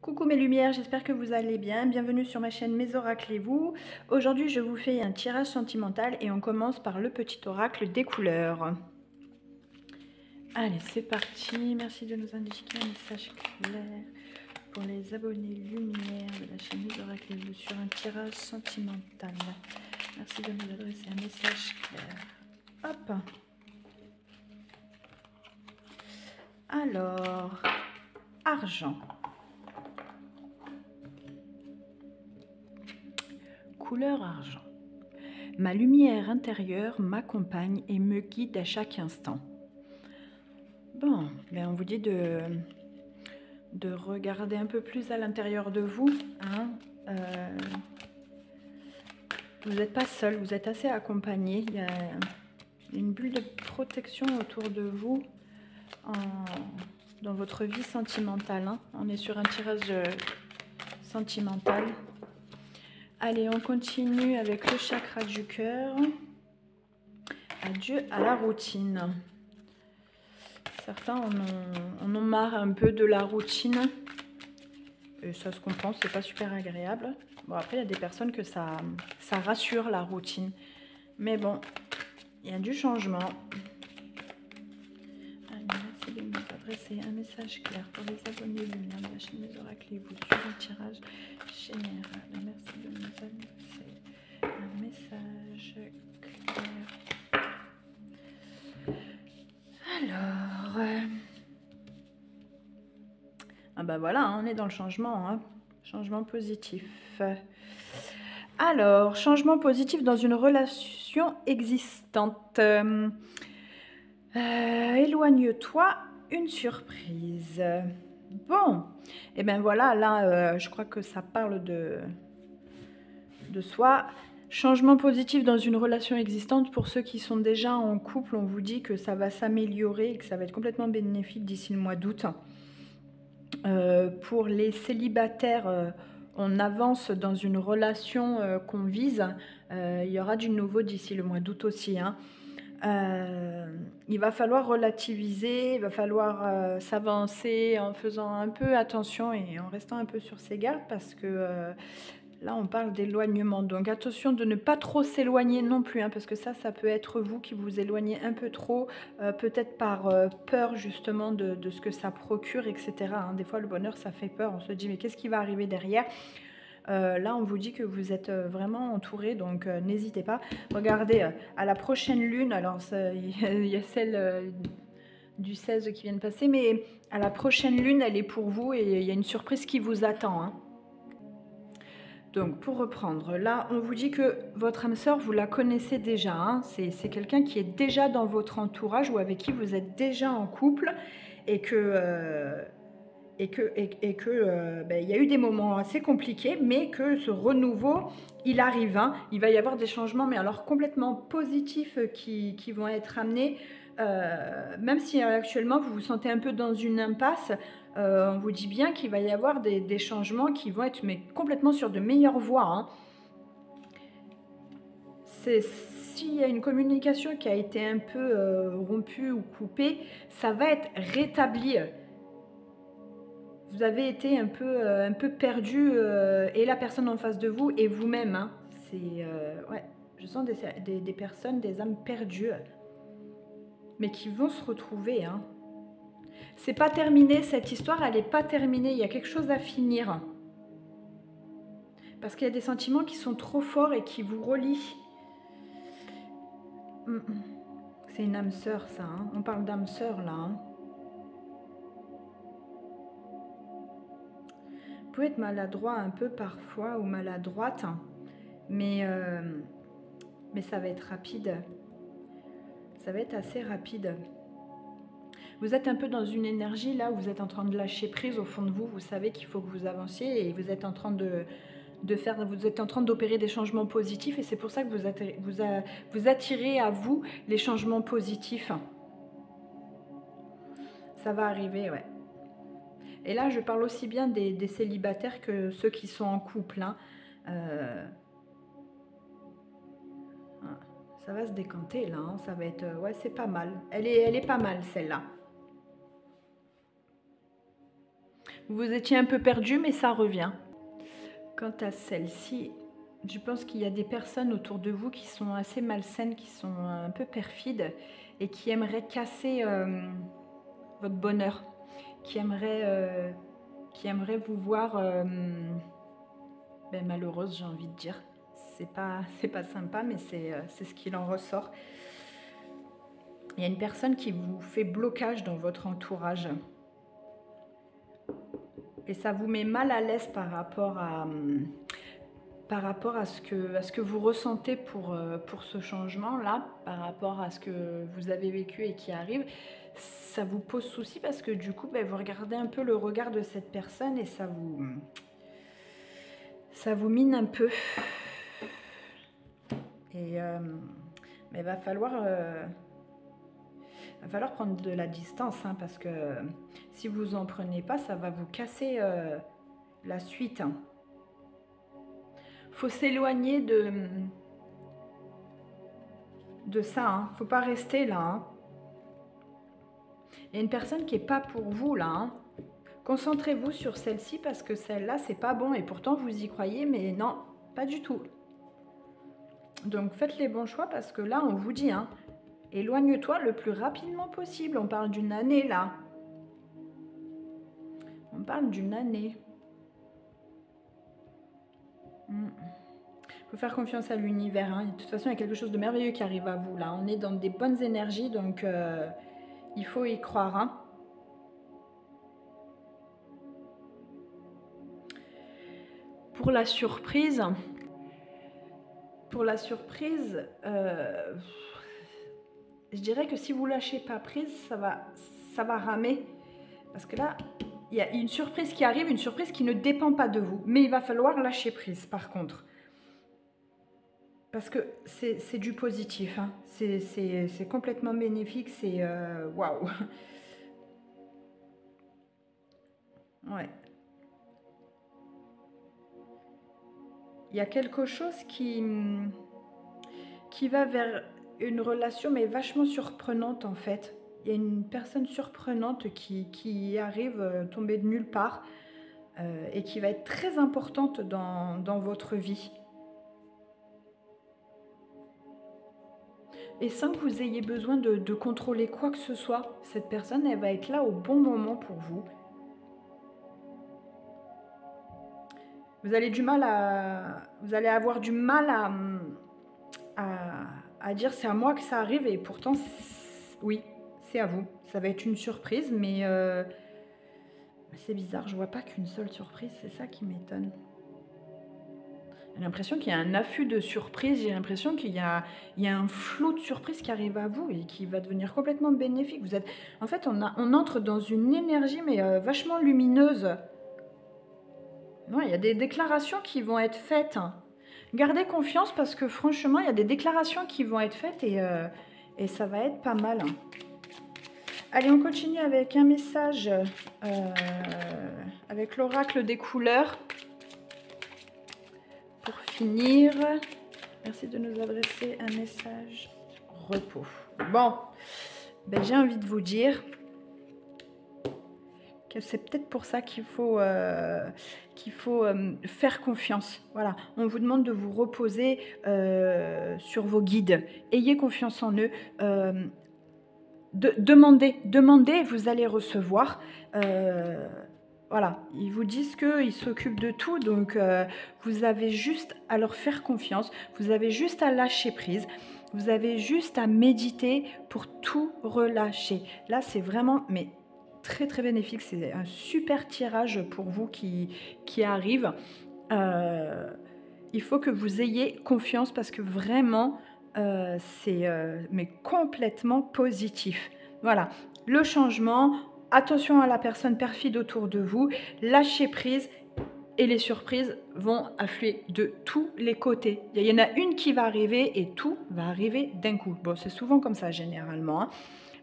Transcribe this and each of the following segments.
Coucou mes lumières, j'espère que vous allez bien. Bienvenue sur ma chaîne Mes Oracles et vous. Aujourd'hui, je vous fais un tirage sentimental et on commence par le petit oracle des couleurs. Allez, c'est parti. Merci de nous indiquer un message clair pour les abonnés lumière de la chaîne Mes Oracles et vous sur un tirage sentimental. Merci de nous adresser un message clair. Hop. Alors, argent. Couleur argent. Ma lumière intérieure m'accompagne et me guide à chaque instant. Bon, ben on vous dit de regarder un peu plus à l'intérieur de vous. Hein. Vous n'êtes pas seul, vous êtes assez accompagné. Il y a une bulle de protection autour de vous dans votre vie sentimentale. Hein. On est sur un tirage sentimental. Allez, on continue avec le chakra du cœur. Adieu à la routine. Certains en ont marre un peu de la routine. Et ça se comprend, c'est pas super agréable. Bon, après, il y a des personnes que ça rassure la routine. Mais bon, il y a du changement. Allez, merci de nous adresser un message clair pour les abonnés lumière de la chaîne des oracles et vous sur le tirage général. Merci de nous adresser un message clair. Alors, ah bah voilà, hein, on est dans le changement, hein. Changement positif. Alors, changement positif dans une relation existante. Éloigne-toi, une surprise. Bon, et bien voilà, là, je crois que ça parle de soi. Changement positif dans une relation existante. Pour ceux qui sont déjà en couple, on vous dit que ça va s'améliorer et que ça va être complètement bénéfique d'ici le mois d'août. Pour les célibataires, on avance dans une relation qu'on vise. Il y aura du nouveau d'ici le mois d'août aussi. Hein. Il va falloir relativiser, il va falloir s'avancer en faisant un peu attention et en restant un peu sur ses gardes parce que là on parle d'éloignement. Donc attention de ne pas trop s'éloigner non plus, hein, parce que ça peut être vous qui vous éloignez un peu trop, peut-être par peur justement de ce que ça procure, etc. Hein. Des fois le bonheur ça fait peur, on se dit mais qu'est-ce qui va arriver derrière ? Là, on vous dit que vous êtes vraiment entouré, donc n'hésitez pas. Regardez, à la prochaine lune, alors il y a celle du 16 qui vient de passer, mais à la prochaine lune, elle est pour vous et il y a une surprise qui vous attend. Hein. Donc, pour reprendre, là, on vous dit que votre âme sœur, vous la connaissez déjà. Hein. C'est quelqu'un qui est déjà dans votre entourage ou avec qui vous êtes déjà en couple et que... ben, y a eu des moments assez compliqués, mais que ce renouveau, il arrive. Hein. Il va y avoir des changements, mais alors complètement positifs qui vont être amenés. Même si actuellement vous vous sentez un peu dans une impasse, on vous dit bien qu'il va y avoir des changements qui vont être mais complètement sur de meilleures voies. Hein. S'il y a une communication qui a été un peu rompue ou coupée, ça va être rétabli. Vous avez été un peu perdu et la personne en face de vous et vous-même. Hein. Ouais, je sens des personnes, des âmes perdues, mais qui vont se retrouver. Hein. C'est pas terminé, cette histoire, elle n'est pas terminée. Il y a quelque chose à finir. Parce qu'il y a des sentiments qui sont trop forts et qui vous relient. C'est une âme sœur, ça. Hein. On parle d'âme sœur, là. Hein. Vous pouvez être maladroit un peu parfois ou maladroite, hein, mais ça va être rapide. Ça va être assez rapide. Vous êtes un peu dans une énergie là où vous êtes en train de lâcher prise au fond de vous. Vous savez qu'il faut que vous avanciez et vous êtes en train vous êtes en train d'opérer des changements positifs et c'est pour ça que vous attirez à vous les changements positifs. Ça va arriver, ouais. Et là, je parle aussi bien des célibataires que ceux qui sont en couple. Hein. Ça va se décanter là. Hein. Ça va être, ouais, c'est pas mal. Elle est pas mal celle-là. Vous étiez un peu perdu, mais ça revient. Quant à celle-ci, je pense qu'il y a des personnes autour de vous qui sont assez malsaines, qui sont un peu perfides et qui aimeraient casser votre bonheur, qui aimeraient vous voir malheureuse, j'ai envie de dire. C'est pas sympa, mais c'est ce qu'il en ressort. Il y a une personne qui vous fait blocage dans votre entourage. Et ça vous met mal à l'aise par rapport à ce que vous ressentez pour ce changement-là, par rapport à ce que vous avez vécu et qui arrive. Ça vous pose souci parce que du coup, vous regardez un peu le regard de cette personne et ça vous mine un peu. Et mais va falloir prendre de la distance, hein, parce que si vous en prenez pas, ça va vous casser la suite. Faut s'éloigner de ça, hein. Faut pas rester là, hein. Il y a une personne qui est pas pour vous là, hein. Concentrez-vous sur celle-ci parce que celle-là c'est pas bon et pourtant vous y croyez, mais non, pas du tout. Donc faites les bons choix parce que là on vous dit, hein, éloigne-toi le plus rapidement possible. On parle d'une année là. On parle d'une année. Faut faire confiance à l'univers, hein. De toute façon, il y a quelque chose de merveilleux qui arrive à vous là. On est dans des bonnes énergies, donc il faut y croire, hein. Pour la surprise, je dirais que si vous lâchez pas prise, ça va ramer. Parce que là, il y a une surprise qui arrive, une surprise qui ne dépend pas de vous. Mais il va falloir lâcher prise, par contre. Parce que c'est du positif, hein. C'est complètement bénéfique, c'est waouh. Ouais. Il y a quelque chose qui va vers une relation, mais vachement surprenante en fait. Il y a une personne surprenante qui arrive tombée de nulle part et qui va être très importante dans votre vie. Et sans que vous ayez besoin de contrôler quoi que ce soit, cette personne, elle va être là au bon moment pour vous. Vous allez avoir du mal à dire c'est à moi que ça arrive et pourtant, oui, c'est à vous. Ça va être une surprise, mais c'est bizarre, je vois pas qu'une seule surprise, c'est ça qui m'étonne. J'ai l'impression qu'il y a un afflux de surprises, j'ai l'impression qu'il y a un flot de surprises qui arrive à vous et qui va devenir complètement bénéfique. En fait, on entre dans une énergie mais vachement lumineuse. Non, il y a des déclarations qui vont être faites. Gardez confiance parce que franchement, il y a des déclarations qui vont être faites et ça va être pas mal. Allez, on continue avec un message avec l'oracle des couleurs. Pour finir, merci de nous adresser un message repos. Bon, j'ai envie de vous dire que c'est peut-être pour ça qu'il faut faire confiance. Voilà, on vous demande de vous reposer sur vos guides. Ayez confiance en eux. Demandez, vous allez recevoir. Voilà, ils vous disent qu'ils s'occupent de tout, donc vous avez juste à leur faire confiance, vous avez juste à lâcher prise, vous avez juste à méditer pour tout relâcher. Là, c'est vraiment très très bénéfique, c'est un super tirage pour vous qui arrive. Il faut que vous ayez confiance parce que vraiment, c'est complètement positif. Voilà, le changement. Attention à la personne perfide autour de vous, lâchez prise et les surprises vont affluer de tous les côtés. Il y en a une qui va arriver et tout va arriver d'un coup. Bon, c'est souvent comme ça généralement, hein.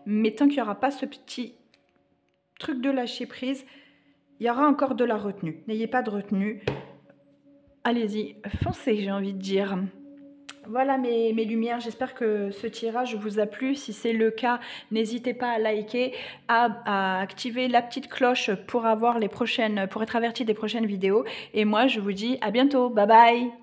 Mais tant qu'il n'y aura pas ce petit truc de lâcher prise, il y aura encore de la retenue. N'ayez pas de retenue. Allez-y, foncez, j'ai envie de dire. Voilà mes lumières, j'espère que ce tirage vous a plu. Si c'est le cas, n'hésitez pas à liker, à activer la petite cloche pour avoir pour être averti des prochaines vidéos. Et moi, je vous dis à bientôt. Bye bye!